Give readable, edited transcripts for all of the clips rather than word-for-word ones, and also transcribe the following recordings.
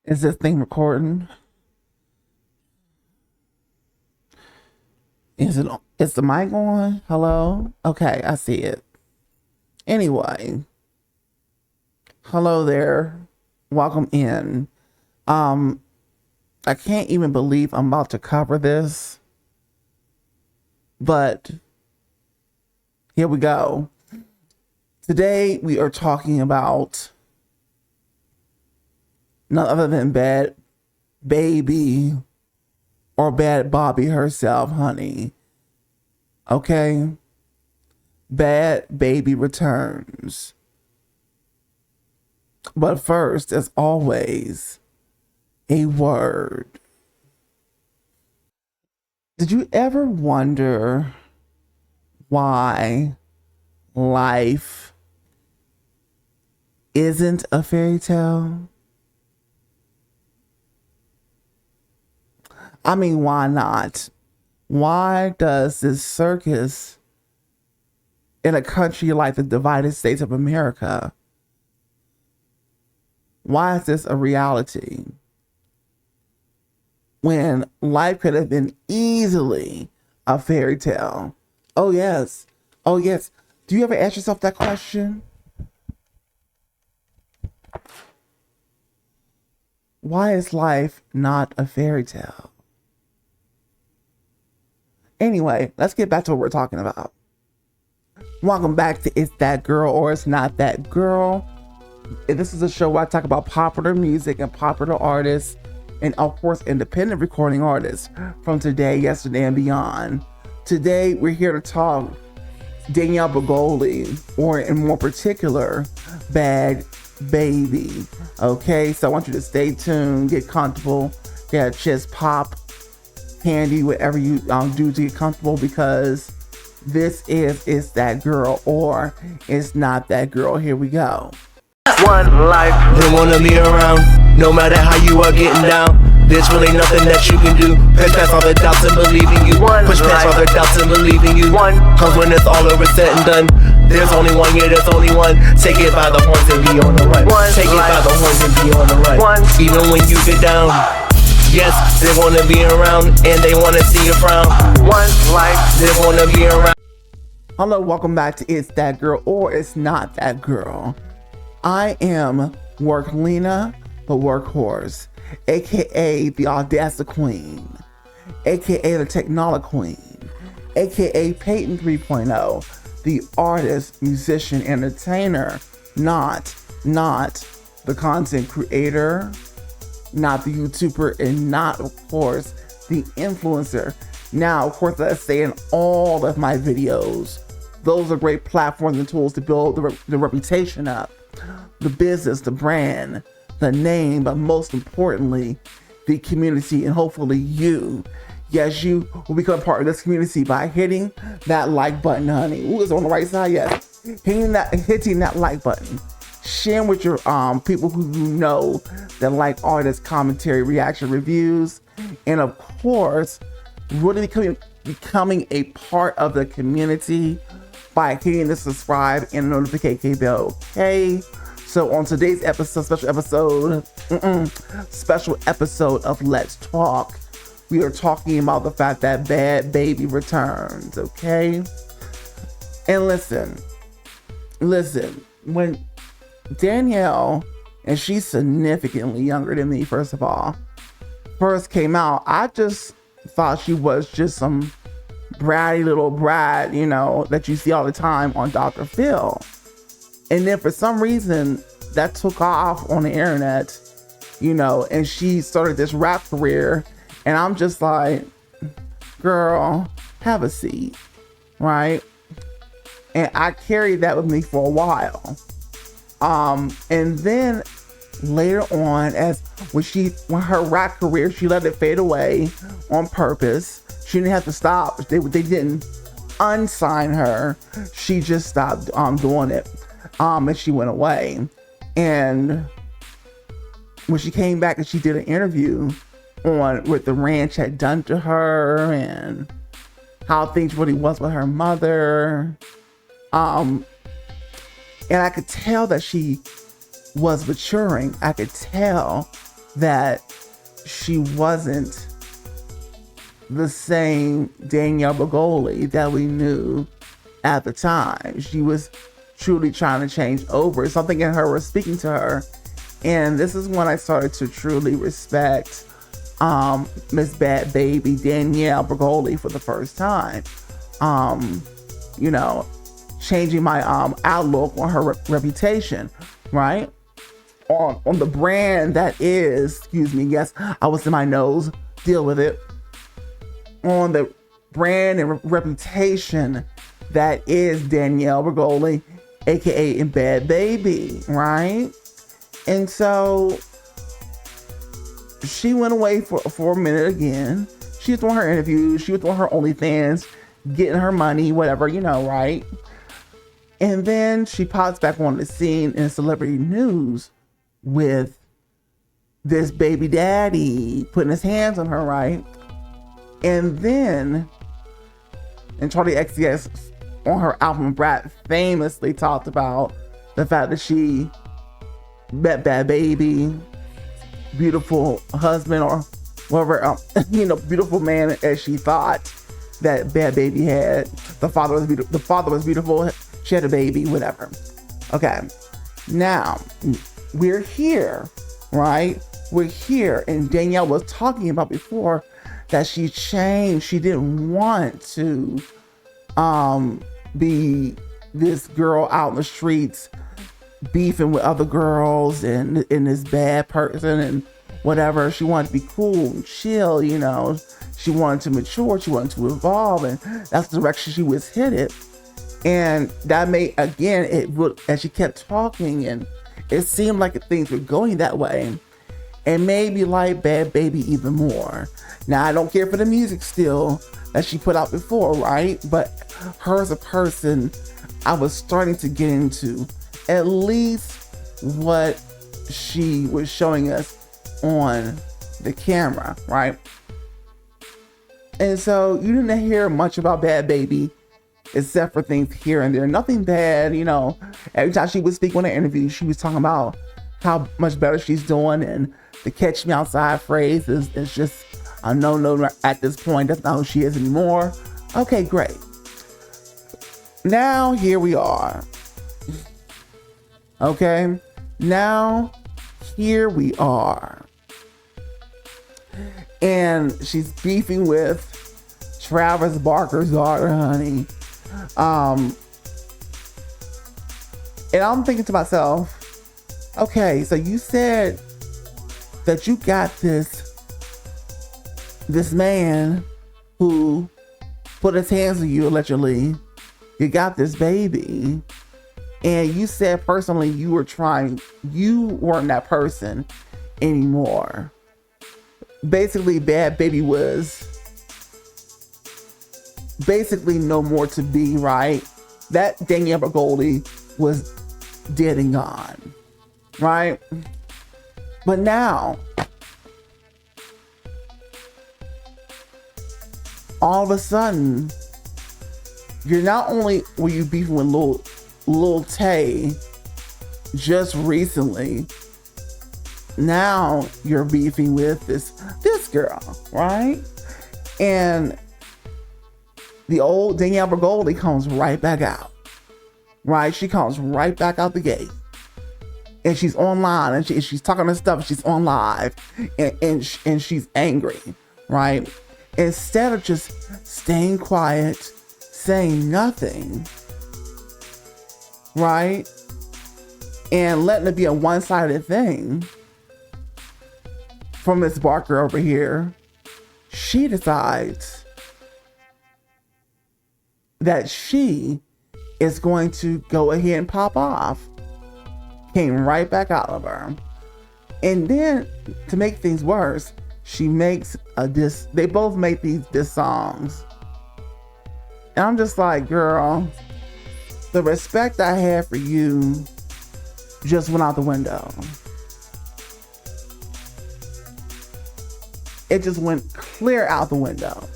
Is this thing recording? Is the mic on? Hello? Okay, I see it. Anyway, hello there. Welcome in. I can't even believe I'm about to cover this, but here we go. Today we are talking about none other than Bhad Bhabie or Bhad Bhabie herself, honey. Okay? Bhad Bhabie returns. But first, as always, a word. Did you ever wonder why life isn't a fairy tale? I mean, why not? Why does this circus in a country like the divided states of America, why is this a reality? When life could have been easily a fairy tale. Oh, yes. Oh, yes. Do you ever ask yourself that question? Why is life not a fairy tale? Anyway, let's get back to what we're talking about. Welcome back to It's That Girl or It's Not That Girl. This is a show where I talk about popular music and popular artists and, of course, independent recording artists from today, yesterday, and beyond. Today, we're here to talk Danielle Bregoli, or in more particular, Bhad Bhabie. Okay, so I want you to stay tuned, get comfortable, get a chest pop, candy, whatever you do to get comfortable, because this is It's That Girl or It's Not That Girl. Here we go. One life, they wanna be around, no matter how you are getting down. There's really nothing that you can do. Push past all the doubts and believe in you. Push past all the doubts and believe in you. Cause when it's all over said and done, there's only one, yeah, there's only one. Take it by the horns and be on the run. Take it by the horns and be on the run. Even when you get down, yes, they wanna be around and they wanna see you frown. One life, they wanna be around. Hello, welcome back to It's That Girl or It's Not That Girl. I am Work Lena, the Workhorse, aka the Audacity Queen, aka the Technology Queen, aka Peyton 3.0, the artist, musician, entertainer, not the content creator, not the YouTuber, and not, of course, the influencer. Now, of course, I say in all of my videos, those are great platforms and tools to build the reputation up, the business, the brand, the name, but most importantly, the community, and hopefully you. Yes, you will become part of this community by hitting that like button, honey. Ooh, it's on the right side, yes. Hitting that like button. Sharing with your people who you know that like artists, commentary, reaction, reviews, and of course, really becoming a part of the community by hitting the subscribe and notification bell. Okay, so on today's episode, special episode of Let's Talk, we are talking about the fact that Bhad Bhabie returns. Okay, and listen, when Danielle, and she's significantly younger than me, first of all, first came out, I just thought she was just some bratty little brat, you know, that you see all the time on Dr. Phil. And then for some reason that took off on the internet, you know, and she started this rap career, and I'm just like, girl, have a seat, right? And I carried that with me for a while. And then later on, when her rap career, she let it fade away on purpose. She didn't have to stop. They didn't unsign her. She just stopped doing it. And she went away. And when she came back and she did an interview on what the ranch had done to her and how things really was with her mother. And I could tell that she was maturing. I could tell that she wasn't the same Danielle Bergoli that we knew at the time. She was truly trying to change over. Something in her was speaking to her. And this is when I started to truly respect Miss Bad Baby Danielle Bergoli for the first time. You know, changing my outlook on her reputation, right? On the brand that is, excuse me, yes, I was in my nose, deal with it. On the brand and reputation that is Danielle Bergoli, aka Bad Baby, right? And so she went away for a minute again. She was doing her interviews, she was doing her OnlyFans, getting her money, whatever, you know, right? And then she pops back on the scene in celebrity news with this baby daddy putting his hands on her, right? And then, and Charlie XCX on her album Brat famously talked about the fact that she met Bad Baby, beautiful husband, or whatever, you know, beautiful man as she thought that Bad Baby had. The father was beautiful. The father was beautiful. She had a baby, whatever. Okay, now we're here, right? We're here, and Danielle was talking about before that she changed. She didn't want to be this girl out in the streets beefing with other girls and this bad person and whatever. She wanted to be cool and chill, you know. She wanted to mature, she wanted to evolve, and that's the direction she was headed. And that made, again, it would, as she kept talking, and it seemed like things were going that way, and made me like Bad Baby even more. Now, I don't care for the music still that she put out before, right? But her as a person, I was starting to get into at least what she was showing us on the camera, right? And so you didn't hear much about Bad Baby except for things here and there. Nothing bad, you know. Every time she would speak on an interview, she was talking about how much better she's doing, and the catch me outside phrase is just a no at this point. That's not who she is anymore. Okay, great. Now here we are. Okay, now here we are. And she's beefing with Travis Barker's daughter, honey. And I'm thinking to myself, okay, so you said that you got this man who put his hands on you allegedly. You got this baby. And you said personally you weren't that person anymore. Basically, Bad Baby was basically no more to be, right? That Danielle Bergoli was dead and gone, right? But now, all of a sudden, you're not only were you beefing with Lil Tay just recently, now you're beefing with this girl, right? And the old Danielle Bergoli comes right back out, right? She comes right back out the gate, and she's online, and she's talking her stuff. She's on live, and she's angry, right? Instead of just staying quiet, saying nothing, right, and letting it be a one-sided thing from Miss Barker over here, she decides that she is going to go ahead and pop off. Came right back out of her. And then, to make things worse, she makes a diss. They both make these diss songs. And I'm just like, girl, the respect I had for you just went out the window. It just went clear out the window.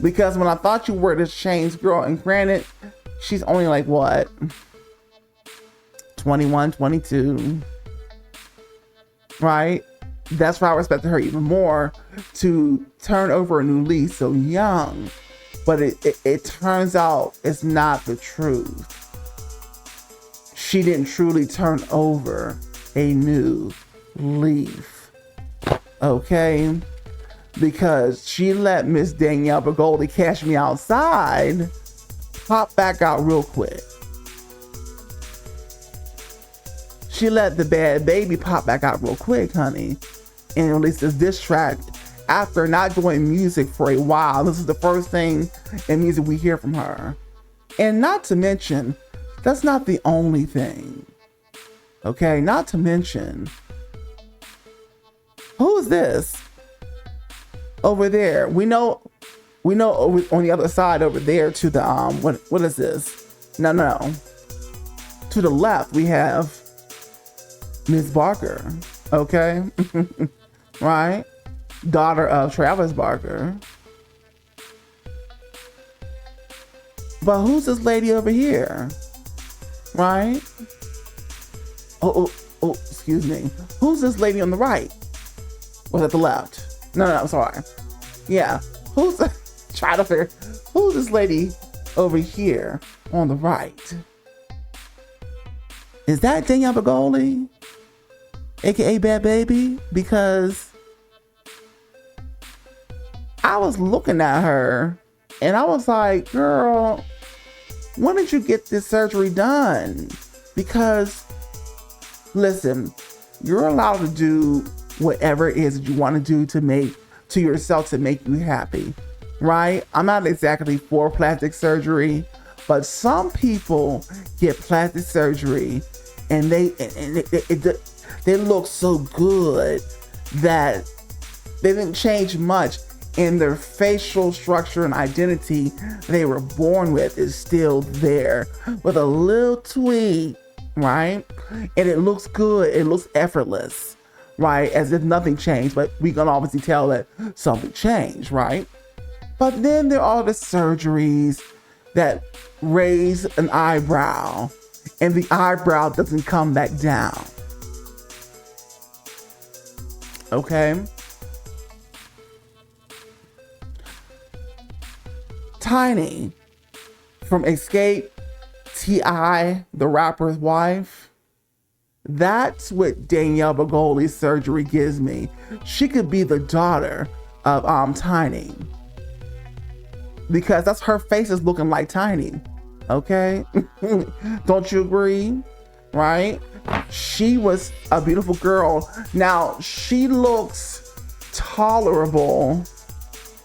Because when I thought you were this changed girl, and granted, she's only like, what, 21, 22, right? That's why I respected her even more, to turn over a new leaf so young. But it turns out it's not the truth. She didn't truly turn over a new leaf, okay? Because she let Miss Danielle Bergoldi Cash Me Outside pop back out real quick. She let the Bad Baby pop back out real quick, honey, and released this diss track after not doing music for a while. This is the first thing in music we hear from her. And not to mention, that's not the only thing. Okay, not to mention, who is this over there? We know over on the other side over there to the what is this? No. To the left we have Miss Barker, okay? Right? Daughter of Travis Barker. But who's this lady over here? Right? Oh, excuse me. Who's this lady on the right? Was at the left? No, I'm sorry. Yeah. Try to figure, who's this lady over here on the right? Is that Danielle Bergoldi, aka Bad Baby? Because I was looking at her and I was like, girl, when did you get this surgery done? Because listen, you're allowed to do whatever it is that you want to do to make to yourself to make you happy, right? I'm not exactly for plastic surgery, but some people get plastic surgery and they look so good that they didn't change much, and their facial structure and identity they were born with is still there with a little tweak, right? And it looks good, it looks effortless, right? As if nothing changed, but we can obviously tell that something changed, right? But then there are the surgeries that raise an eyebrow and the eyebrow doesn't come back down. Okay? Tiny from Escape, T.I., the rapper's wife, that's what Danielle Bergoldi's surgery gives me. She could be the daughter of Tiny, because that's her face is looking like Tiny. Okay? Don't you agree? Right? She was a beautiful girl. Now, she looks tolerable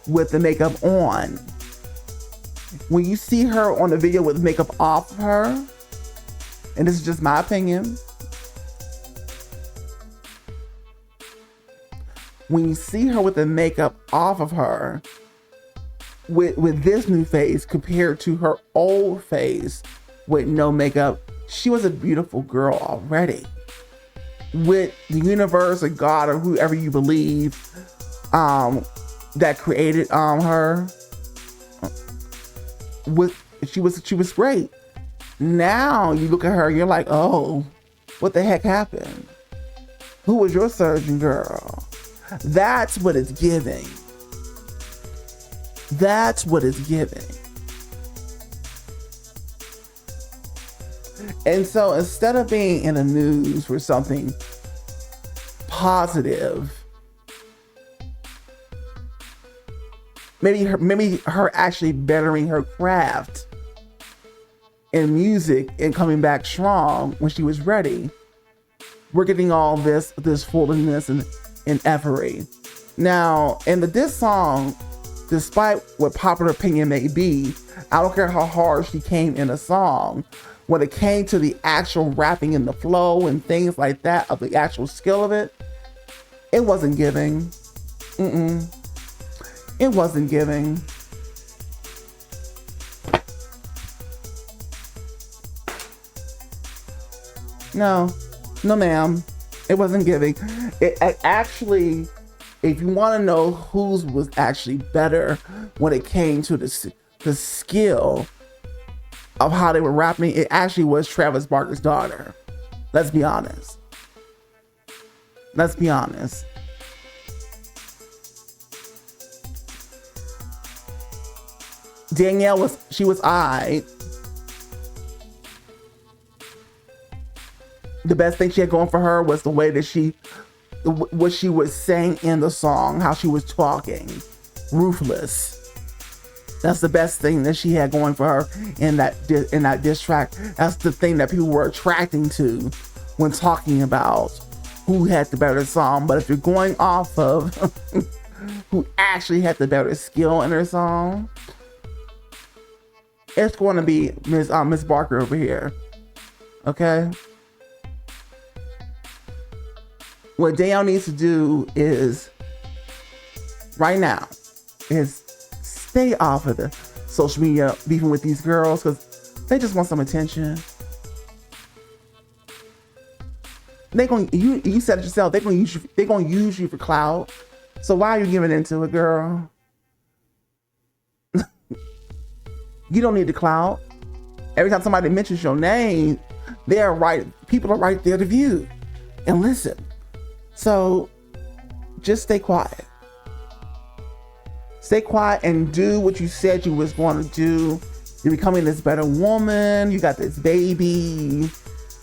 with the makeup on. When you see her on the video with makeup off of her, and this is just my opinion, when you see her with the makeup off of her, with this new face compared to her old face with no makeup, she was a beautiful girl already. With the universe or God or whoever you believe that created her, she was great. Now you look at her, you're like, oh, what the heck happened? Who was your surgeon, girl? That's what it's giving. That's what it's giving. And so instead of being in the news for something positive, maybe her actually bettering her craft in music and coming back strong when she was ready, we're getting all this foolishness and effery. Now, in this song, despite what popular opinion may be, I don't care how hard she came in a song, when it came to the actual rapping and the flow and things like that, of the actual skill of it, it wasn't giving. It wasn't giving. No ma'am, it wasn't giving. It actually, if you want to know whose was actually better when it came to the skill of how they were rapping, it actually was Travis Barker's daughter. Let's be honest. Let's be honest. Danielle was alright. The best thing she had going for her was the way that what she was saying in the song, how she was talking. Ruthless. That's the best thing that she had going for her in that diss track. That's the thing that people were attracting to when talking about who had the better song. But if you're going off of who actually had the better skill in her song, it's going to be Miss Barker over here. Okay? What Danielle needs to do is, right now, is stay off of the social media beefing with these girls because they just want some attention. You said it yourself, they're gonna use you for clout. So why are you giving into it, girl? You don't need the clout. Every time somebody mentions your name, people are right there to view and listen. So just stay quiet. Stay quiet and do what you said you was going to do. You're becoming this better woman. You got this baby.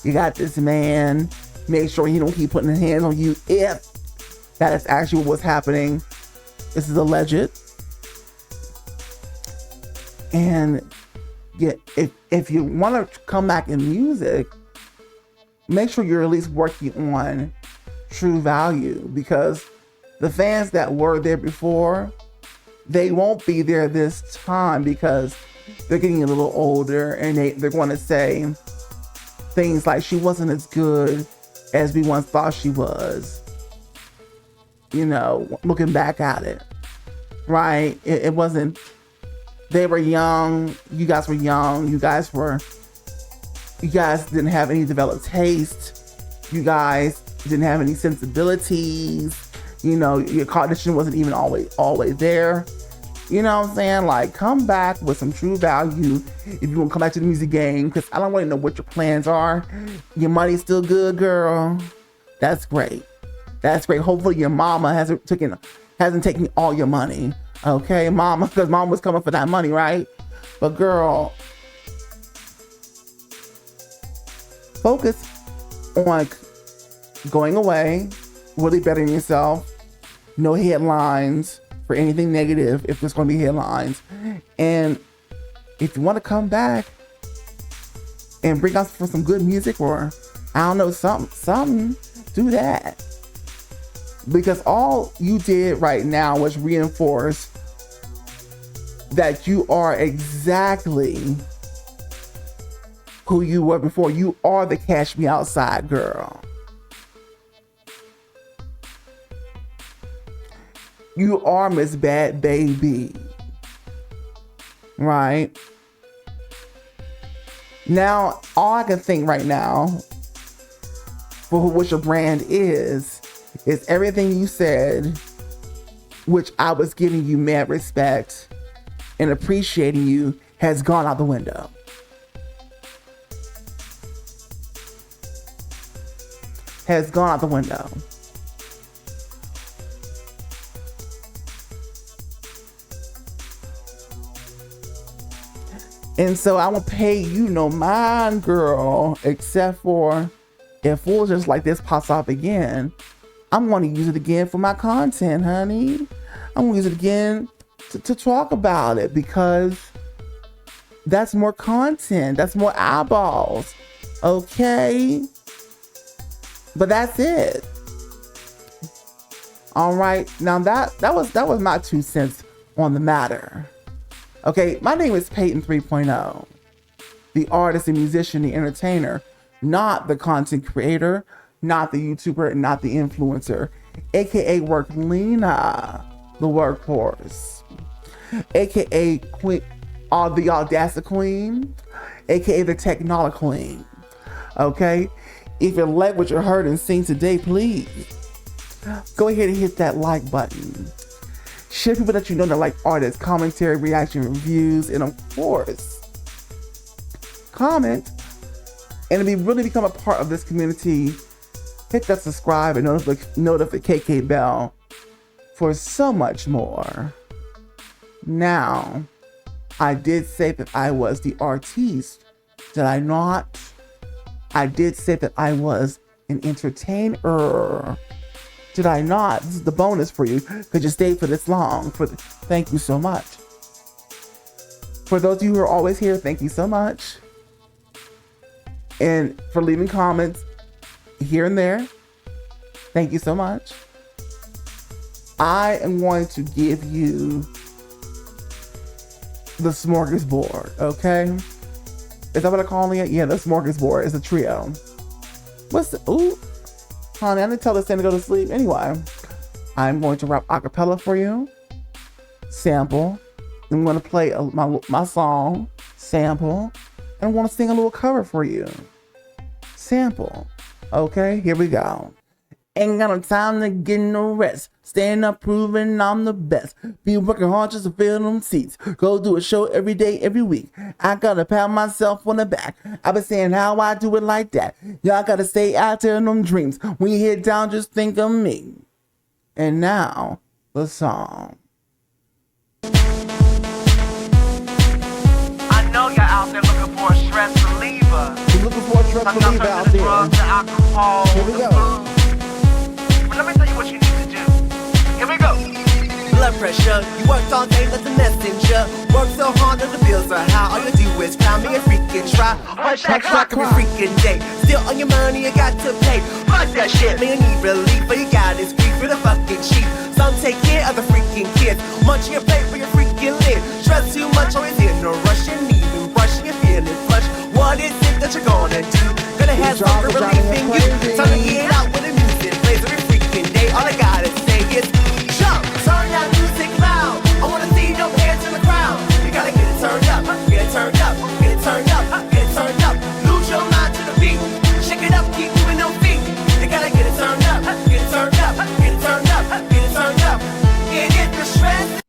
You got this man. Make sure he don't keep putting his hands on you if that is actually what's happening. This is alleged. And yeah, if you want to come back in music, make sure you're at least working on true value, because the fans that were there before, they won't be there this time because they're getting a little older, and they're going to say things like she wasn't as good as we once thought she was. You know, looking back at it, right? It wasn't, they were young, you guys were young, you guys didn't have any developed taste, you guys didn't have any sensibilities, you know, your cognition wasn't even always there. You know what I'm saying? Like, come back with some true value if you want to come back to the music game, because I don't really know what your plans are. Your money's still good, girl. That's great. That's great. Hopefully your mama hasn't taken all your money. Okay, mama, because mom was coming for that money, right? But girl, focus on going away, really bettering yourself. No headlines for anything negative if there's going to be headlines. And if you want to come back and bring us for some good music, or I don't know, something, do that. Because all you did right now was reinforce that you are exactly who you were before. You are the Cash Me Outside girl. You are Miss Bad Baby. Right? Now, all I can think right now for what your brand is everything you said, which I was giving you mad respect and appreciating you, has gone out the window. Has gone out the window. And so I won't pay you no mind, girl, except for if fools just like this pops up again, I'm going to use it again for my content, honey. I'm going to use it again to talk about it, because that's more content. That's more eyeballs. Okay? But that's it. All right. Now that was my 2 cents on the matter. Okay, my name is Peyton 3.0, the artist, the musician, the entertainer, not the content creator, not the YouTuber, not the influencer, aka Work Lena, the workhorse, aka Queen, the Audacity Queen, aka the Technology Queen. Okay, if you like what you heard and seen today, please go ahead and hit that like button. Share people that you know that like artists, commentary, reaction, reviews, and of course, comment And to really become a part of this community, hit that subscribe and notification bell for so much more. Now, I did say that I was the artiste. Did I not? I did say that I was an entertainer. Did I not? This is the bonus for you because you stayed for this long. Thank you so much. For those of you who are always here, thank you so much. And for leaving comments here and there, thank you so much. I am going to give you the smorgasbord, okay? Is that what I call it? Yeah, the smorgasbord is a trio. Ooh, honey, I didn't tell this thing to go to sleep. Anyway, I'm going to rap a cappella for you, sample. I'm going to play my song, sample, and I want to sing a little cover for you, sample. Okay, here we go. Ain't got no time to get no rest. Staying up proving I'm the best. Be working hard just to fill them seats. Go do a show every day, every week. I gotta pat myself on the back. I been saying how I do it like that. Y'all gotta stay out there in them dreams. When you hit down, just think of me. And now, the song. I know you're out there looking for a stress reliever. You're looking for a stress reliever out there. Drugs, the alcohol, here we go. But let me tell you what you need to do. Here we go. Blood pressure, you worked all day like a messenger. Worked so hard that the bills are high. All you do is cry me a freaking try. Watch that clock every freaking day. Still on your money, you got to pay. Fuck that shit, man, you need relief. But you got this grief for the fucking cheap. Some take care of the freaking kids. Munching your plate for your freaking lid. Stress too much, always in a rush. You need to rush, you're feeling flush. What is it that you're gonna do? Gonna have some relief in you. Time to get out with the music plays every freaking day. All I gotta say is jump, turn that music loud. I wanna see your hands in the crowd. You gotta get it turned up, get it turned up, get it turned up, get it turned up. Lose your mind to the beat. Shake it up, keep moving them feet. You gotta get it turned up, get it turned up, get it turned up, get it turned up. Get the stress.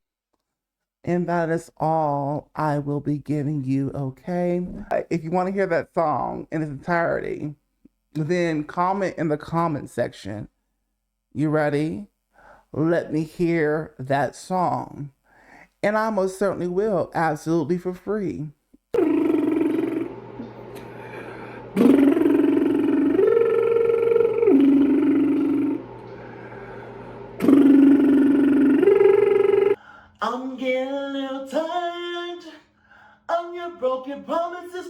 And that is all I will be giving you, okay? If you want to hear that song in its entirety, then comment in the comment section. You ready? Let me hear that song. And I most certainly will, absolutely for free. I'm getting a little tired of your broken promises.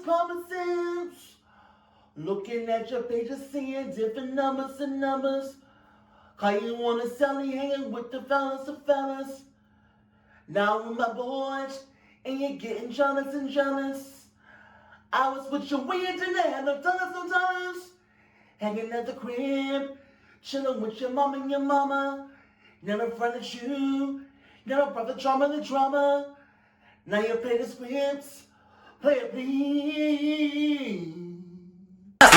Looking at your pages, seeing different numbers. How you wanna sell me hanging with the fellas. Now I'm with my boys, and you're getting jealous. I was with you when you didn't have no dollars. Hanging at the crib, chilling with your mom and your mama. Never fronted you. Never brought the drama. Now you play the scripts. Play it, please.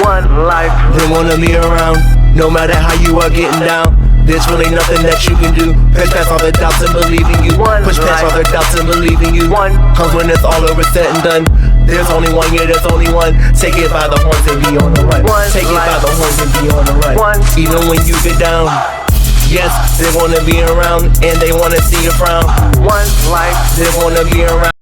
One life, they wanna be around. No matter how you are getting down, there's really nothing that you can do. Push past all the doubts and believe in you. Push past all the doubts and believe in you. Cause when it's all over, said and done, there's only one, yeah, there's only one. Take it by the horns and be on the run. Take it by the horns and be on the run. Even when you get down, yes, they wanna be around and they wanna see you frown. One life, they wanna be around.